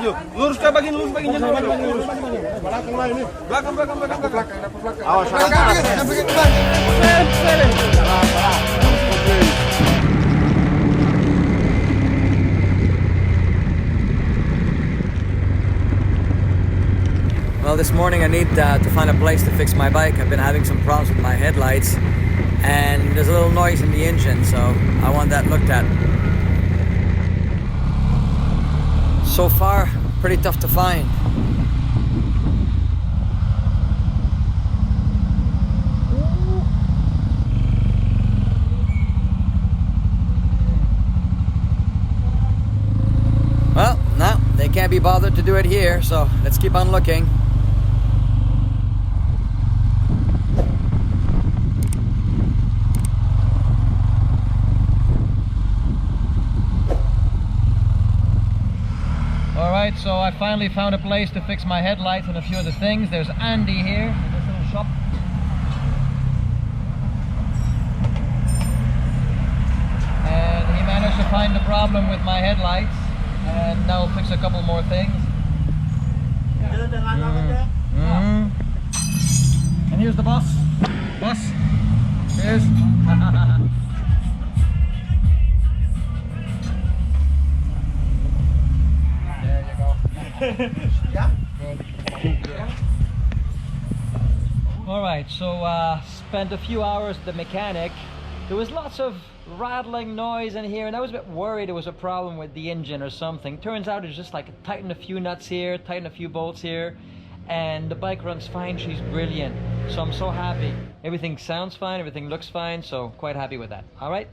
Yuk, lurus ke bagian jangan belakang lah ini. Belakang. Awas. Well, this morning I need to find a place to fix my bike. I've been having some problems with my headlights and there's a little noise in the engine, so I want that looked at. So far, pretty tough to find. Well, no, they can't be bothered to do it here, so let's keep on looking. Alright, so I finally found a place to fix my headlights and a few other things. There's Andy here in this little shop. And he managed to find the problem with my headlights and now fix a couple more things. And here's the boss. Boss, cheers. Alright, so spent a few hours at the mechanic. There was lots of rattling noise in here and I was a bit worried there was a problem with the engine or something. Turns out it's just like tighten a few nuts here, tighten a few bolts here, and the bike runs fine. She's brilliant, so I'm so happy. Everything sounds fine, everything looks fine, so quite happy with that. Alright,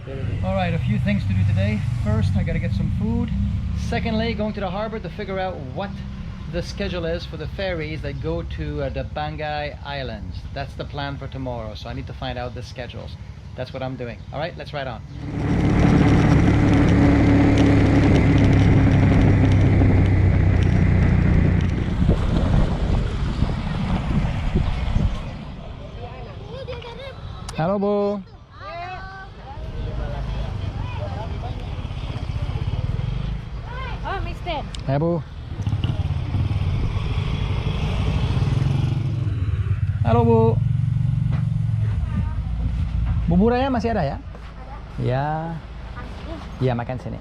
a few things to do today. First, I gotta get some food. Secondly, going to the harbor to figure out what the schedule is for the ferries that go to the Banggai Islands. That's the plan for tomorrow, so I need to find out the schedules. That's what I'm doing. All right, let's ride on. Halo, Bu. Ya, Bu. Halo, Bu. Bubur ayam masih ada ya? Ya. Ya, makan sini.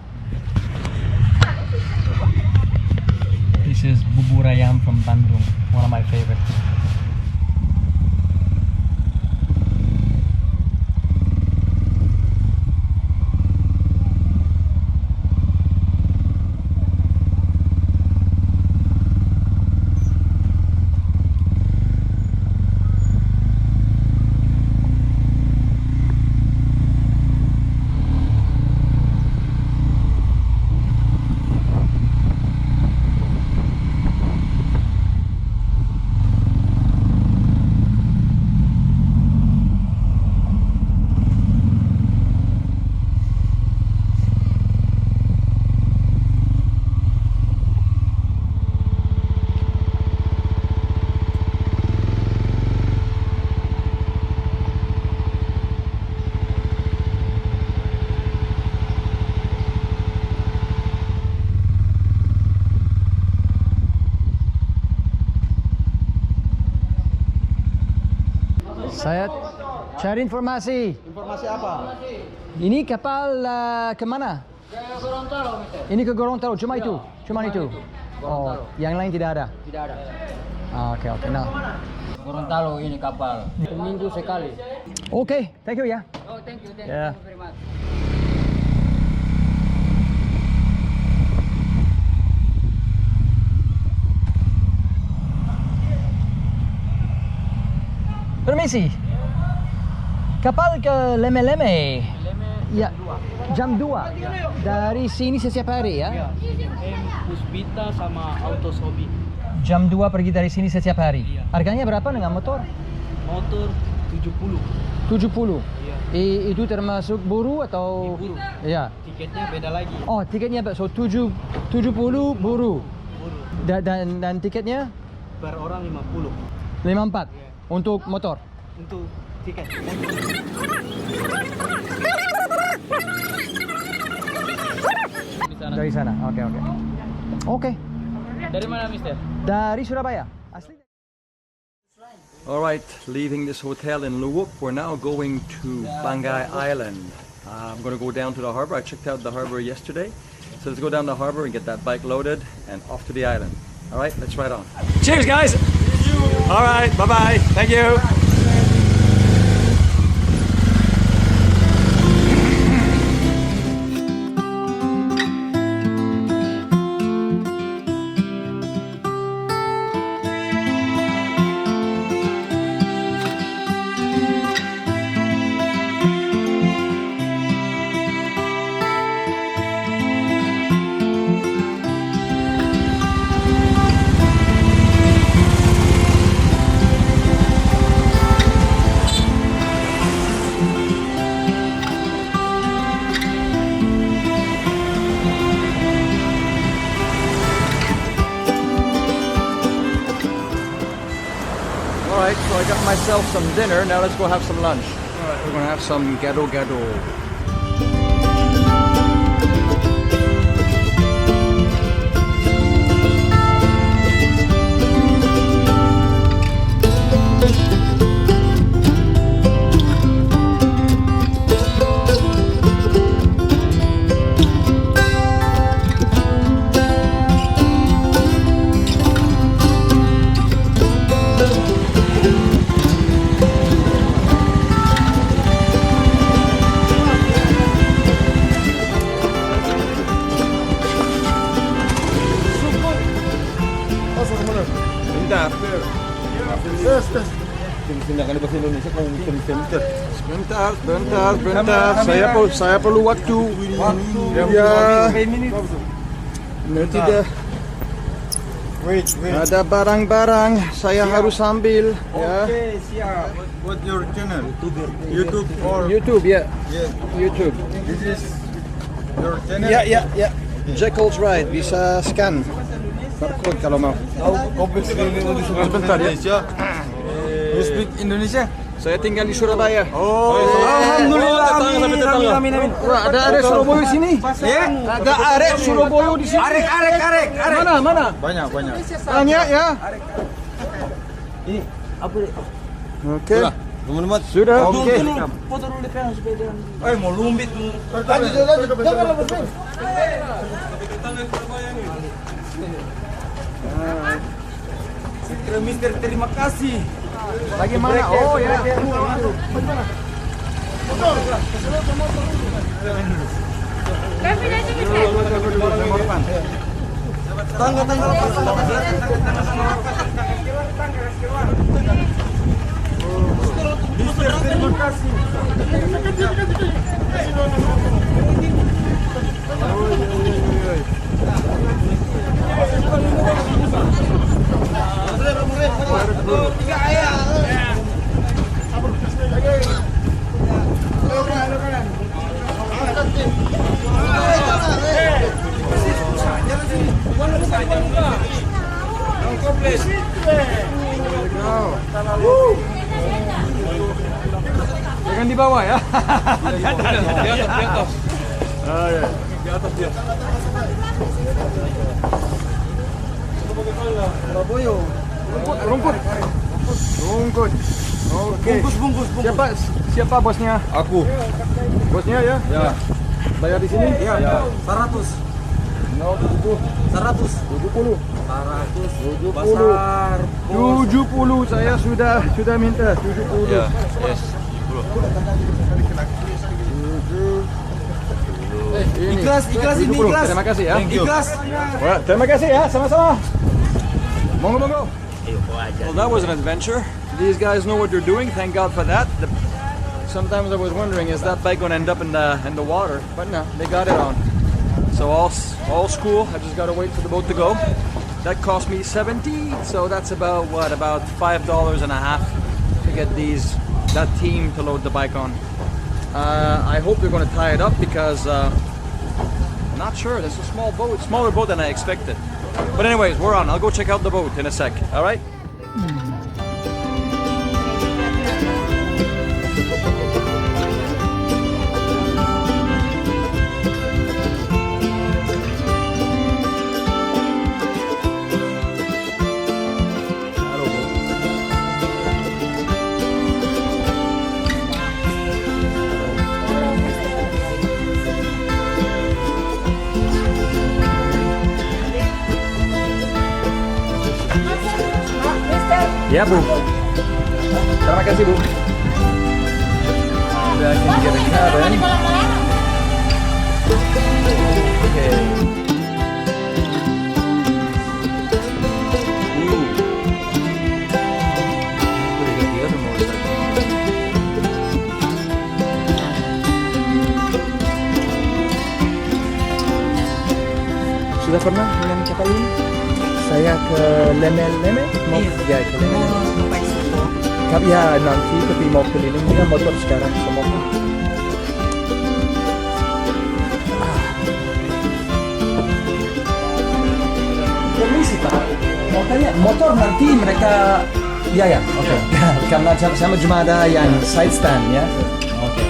This is bubur ayam from Bandung, one of my favorites. Saya cari informasi. Informasi apa? Ini kapal kemana? Ke Gorontalo, Mister. Ini ke Gorontalo, cuma itu? Cuma itu? Oh, yang lain tidak ada? Tidak ada. Oke, nah. Gorontalo ini kapal. Seminggu sekali. Oke, thank you ya. Oh, thank you Yeah. very much. Permisi. Kapal ke Leme-Leme. Ya, jam 2. Dari sini setiap hari ya? Puspita sama Autos Hobi. Jam 2 pergi dari sini setiap hari. Iya. Harganya berapa dengan motor? Motor 70. 70. Iya. Itu termasuk buru atau? Buru. Ya. Tiketnya beda lagi. Oh, tiketnya so 70 buru. Buru. Dan tiketnya Per orang 50. 54 Iya. untuk motor. Untuk tiket. Dari sana. Oke. Oke. Dari mana, Mister? Dari Surabaya. Asli. All right, leaving this hotel in Luwuk, we're now going to Banggai Island. I'm going to go down to the harbor. I checked out the harbor yesterday. So let's go down the harbor and get that bike loaded and off to the island. All right, let's ride on. Cheers, guys. All right, bye-bye. Thank you. Alright, so I got myself some dinner. Now let's go have some lunch. Alright, we're gonna have some gado-gado. Tindakan di bahasa Indonesia kalau sebentar. Sebentar. Saya perlu waktu. Ya. Nanti dah. Ada barang-barang saya harus ambil. Ya. Siap. What your channel? YouTube or YouTube ya. yeah. YouTube. This is your channel. Ya. Jekyll's Ride bisa scan. Barcode kalau mau. Kompleks ini di Sebentar ya. Indonesia. You speak Indonesia? Saya tinggal di Surabaya. Oh, alhamdulillah. Amin. Wah, ada arek Surabaya di sini. Ya? Ada arek Surabaya di sini. Arek. Mana? Banyak. Banyak ya. Ini apa deh? Oke. Teman-teman. Sudah. Oke. Foto dulu depan sepeda. Mau lumbit. Jangan lebih. Mister, terima kasih. Bagaimana? Oh ya. Tangga. Mister, terima kasih. Jangan di bawah ya. Di atas. Oh ya. Di atas dia. Rumput. Oke. Bungkus. Siapa bosnya? Aku. Bosnya ya? Ya. Bayar di sini? Ya. 100. 70. Pasar. 70 saya sudah minta 70. Ya. Yes. 70. Ikhlas ini 70. ikhlas. Terima kasih ya. Thank you. Ikhlas. Wah, terima kasih ya, sama-sama. Monggo. Well, that was an adventure. These guys know what they're doing. Thank God for that. Sometimes I was wondering, is that bike going to end up in the water? But no, they got it on. So all's cool. I just got to wait for the boat to go. That cost me $70, so that's about $5.50 to get that team to load the bike on. I hope they're going to tie it up because I'm not sure. This is a small boat, smaller boat than I expected. But anyways, we're on. I'll go check out the boat in a sec. All right. Ya Bu. Terima kasih Bu. Udah kita get a cabin. Okay. Sudah pernah dengan kapal ini? Saya ke Leme-Leme? Ya, ke Leme-Leme. Tapi ya nanti tapi mau keliling dengan motor sekarang semua. Permisi Pak, mau tanya motor nanti mereka ya oke. Karena sama cuma ada yang side stand ya. Oke.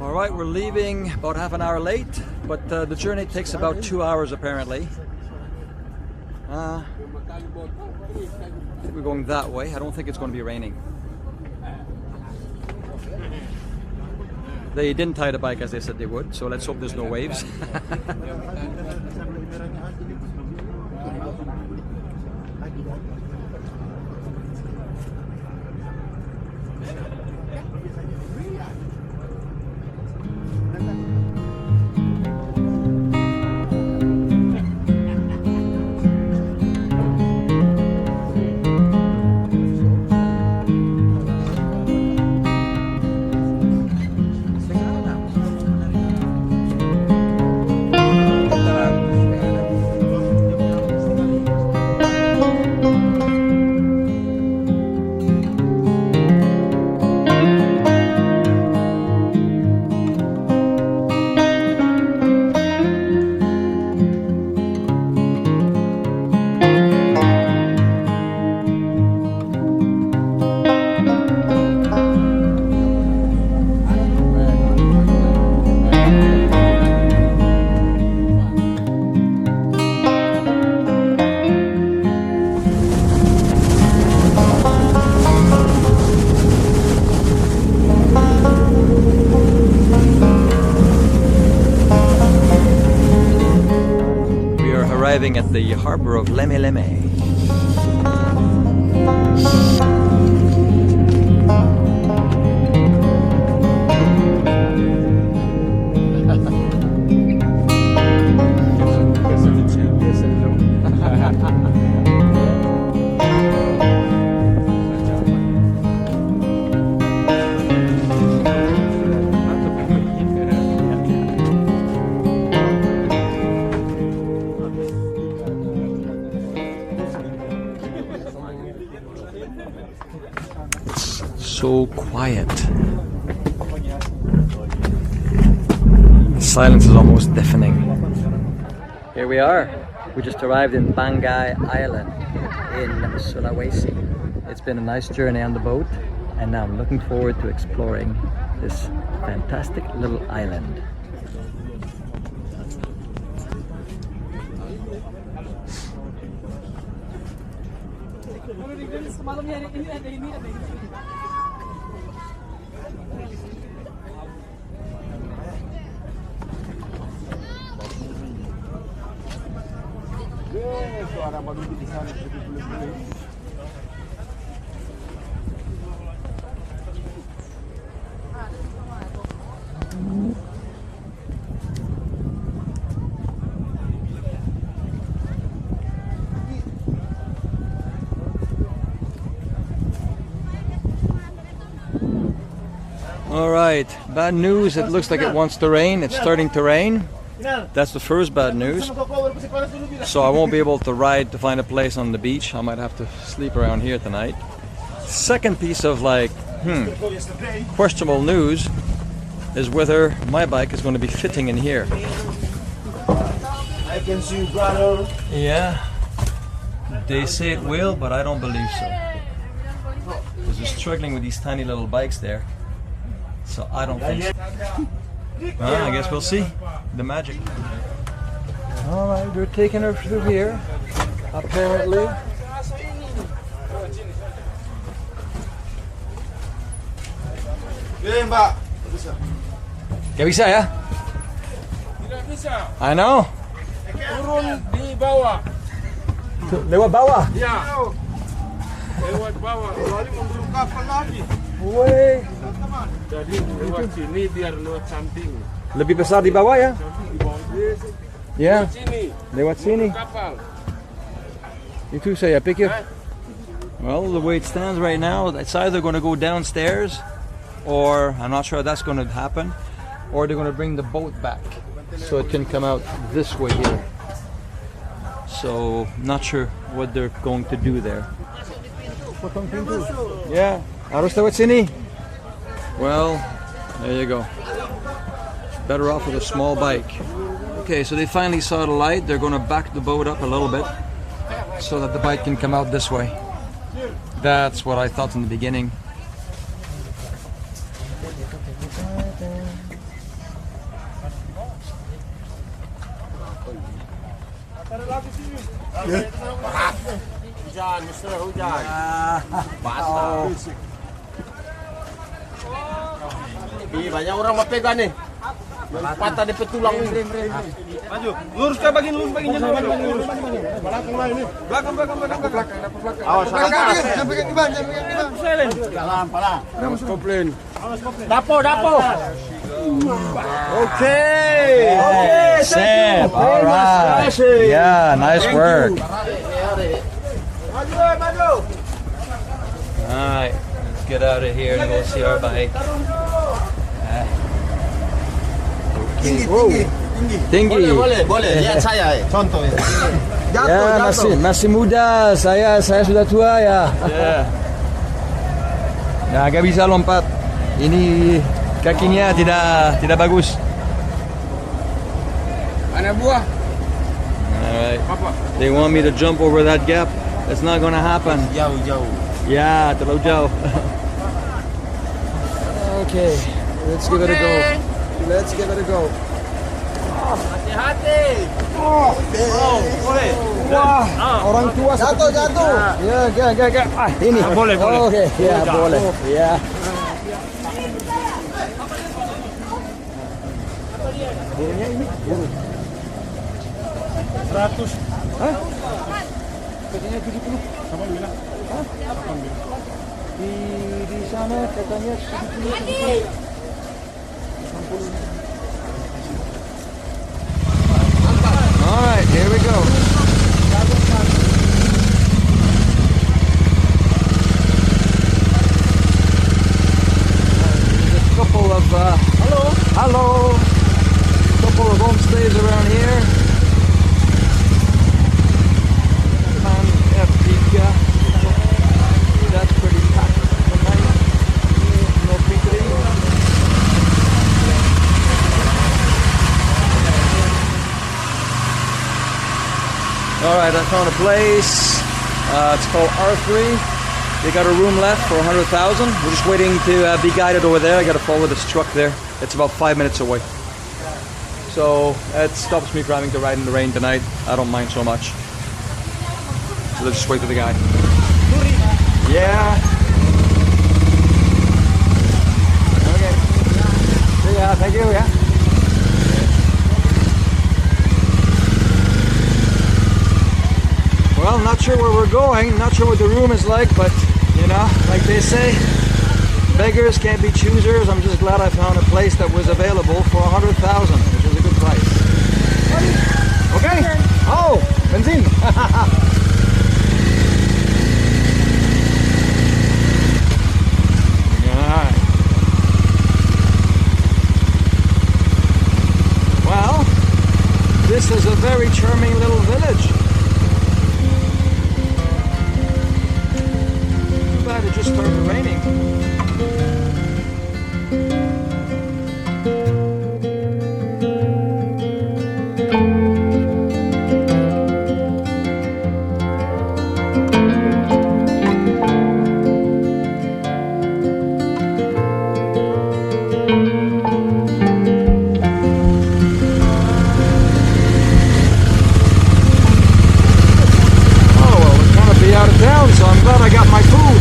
All right, we're leaving about half an hour late, but the journey takes about 2 hours apparently. I think we're going that way. I don't think it's going to be raining. They didn't tie the bike as they said they would, so let's hope there's no waves. Arriving at the harbor of Leme-Leme. So quiet. The silence is almost deafening. Here we are. We just arrived in Banggai Island in Sulawesi. It's been a nice journey on the boat, and now I'm looking forward to exploring this fantastic little island. All right, bad news. It looks like it wants to rain. It's starting to rain. That's the first bad news. So I won't be able to ride to find a place on the beach. I might have to sleep around here tonight. Second piece of questionable news is whether my bike is going to be fitting in here. I can see you, brother. Yeah, they say it will, but I don't believe so. Because we're struggling with these tiny little bikes there. So I don't think so. Well, I guess we'll see the magic. All right, we're taking her through here. Apparently, Eh, Mbak. Bisa. Gak bisa ya? Tidak bisa. I know. Turun di bawah. Lewat bawah. Ya. Lewat bawah. Lalu menuju kapal lagi. Woi. Jadi lewat sini biar lewat samping. Lebih besar di bawah ya? Samping di bawah. Ya. Sini. Lewat sini. Kapal. Itu saya pikir. Well, the way it stands right now, it's either going to go downstairs, or I'm not sure that's going to happen, or they're going to bring the boat back so it can come out this way here. So, not sure what they're going to do there. Yeah, harus lewat sini. Well, there you go. Better off with a small bike. Okay, so they finally saw the light. They're going to back the boat up a little bit so that the bike can come out this way. That's what I thought in the beginning. Hujan, Mister, hujan. Oh. Banyak orang mau pegang nih. Patah di petulang ini. Maju. Luruskan bagian jalan. Belakang lah ini. Belakang. Awas, jangan pegang di ban. Jalan, pelan. Awas komplain. Dapo. Okay. Sam. All right. Yeah, nice work. Maju. All right, let's get out of here and go see our bike. Tinggi. Boleh. Lihat saya, contoh ya. Ya, masih muda. Saya sudah tua ya. Yeah. Nah, agak bisa lompat. Ini kakinya tidak bagus. Anak buah. Alright. They want me to jump over that gap. It's not gonna happen. Jauh. Ya, terlalu jauh. Okay, let's give it a go. Hati-hati. Boleh. Wah, orang tua Jatuh. Ya, gak. Ini. Boleh. Oke, ya boleh. Ya. Burungnya ini? Burung. 100. Hah? Katanya 70. Apa bilang? Hah? Di sana katanya 70. Alright, here we go. There's a couple of hello. Couple of homestays around here. That's pretty packed tonight. No picketing. Alright, I found a place. It's called R3. They got a room left for 100,000. We're just waiting to be guided over there. I gotta follow this truck there. It's about 5 minutes away. So it stops me from having to ride in the rain tonight. I don't mind so much. So let's just wait for the guy. Yeah. Okay. Yeah, thank you, yeah. Well, not sure where we're going, not sure what the room is like, but, you know, like they say, beggars can't be choosers. I'm just glad I found a place that was available for 100,000, which is a good price. Okay. Oh, benzene. Alright. Well, this is a very charming little village. Too bad it just started raining. Out of town, so I'm glad I got my food.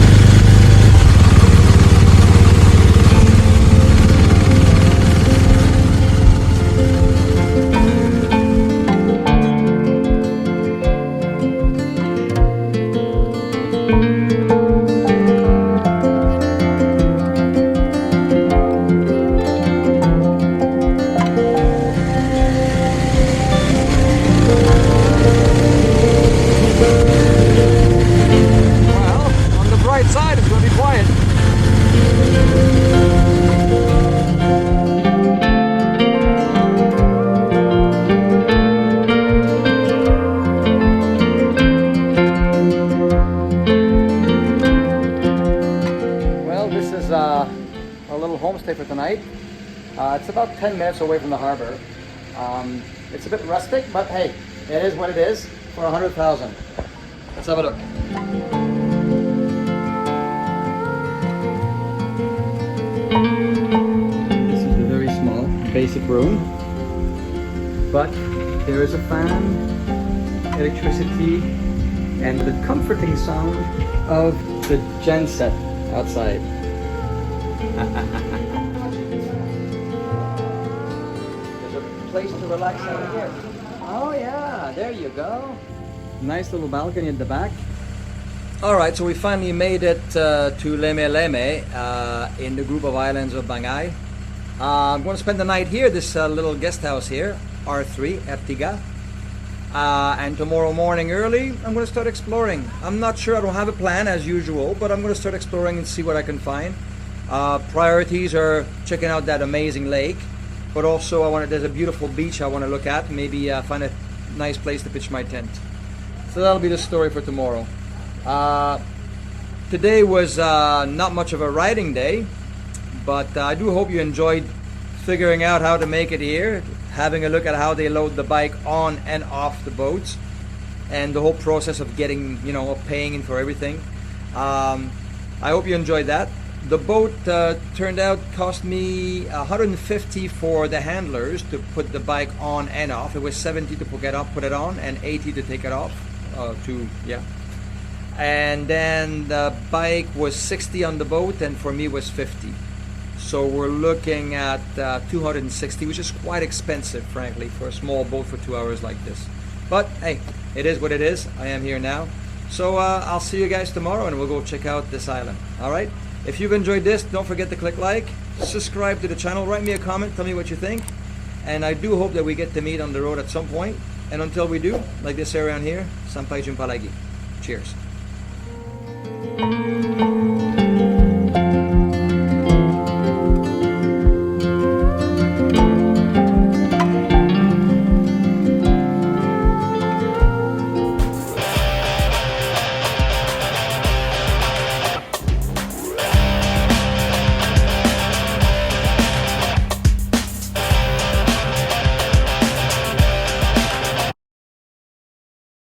stay for tonight. It's about 10 minutes away from the harbor. It's a bit rustic, but hey, it is what it is for 100,000. Let's have a look. This is a very small, basic room, but there is a fan, electricity, and the comforting sound of the genset outside. There's a place to relax out here. Oh yeah, there you go. Nice little balcony at the back. Alright, so we finally made it to Leme Leme in the group of islands of Banggai. I'm going to spend the night here, this little guest house here, R3, Ertiga. And tomorrow morning early, I'm going to start exploring. I'm not sure, I don't have a plan as usual, but I'm going to start exploring and see what I can find. Priorities are checking out that amazing lake, but also there's a beautiful beach I want to look at, maybe find a nice place to pitch my tent. So that'll be the story for tomorrow. Today was not much of a riding day, but I do hope you enjoyed figuring out how to make it here, having a look at how they load the bike on and off the boats, and the whole process of getting, of paying for everything. I hope you enjoyed that. The boat turned out cost me 150 for the handlers to put the bike on and off. It was 70 to put it on, and 80 to take it off. And then the bike was 60 on the boat, and for me was 50. So we're looking at 260, which is quite expensive, frankly, for a small boat for 2 hours like this. But hey, it is what it is. I am here now. So I'll see you guys tomorrow, and we'll go check out this island. All right? If you've enjoyed this, don't forget to click like, subscribe to the channel, write me a comment, tell me what you think. And I do hope that we get to meet on the road at some point. And until we do, like this around here, sampai jumpa lagi. Cheers.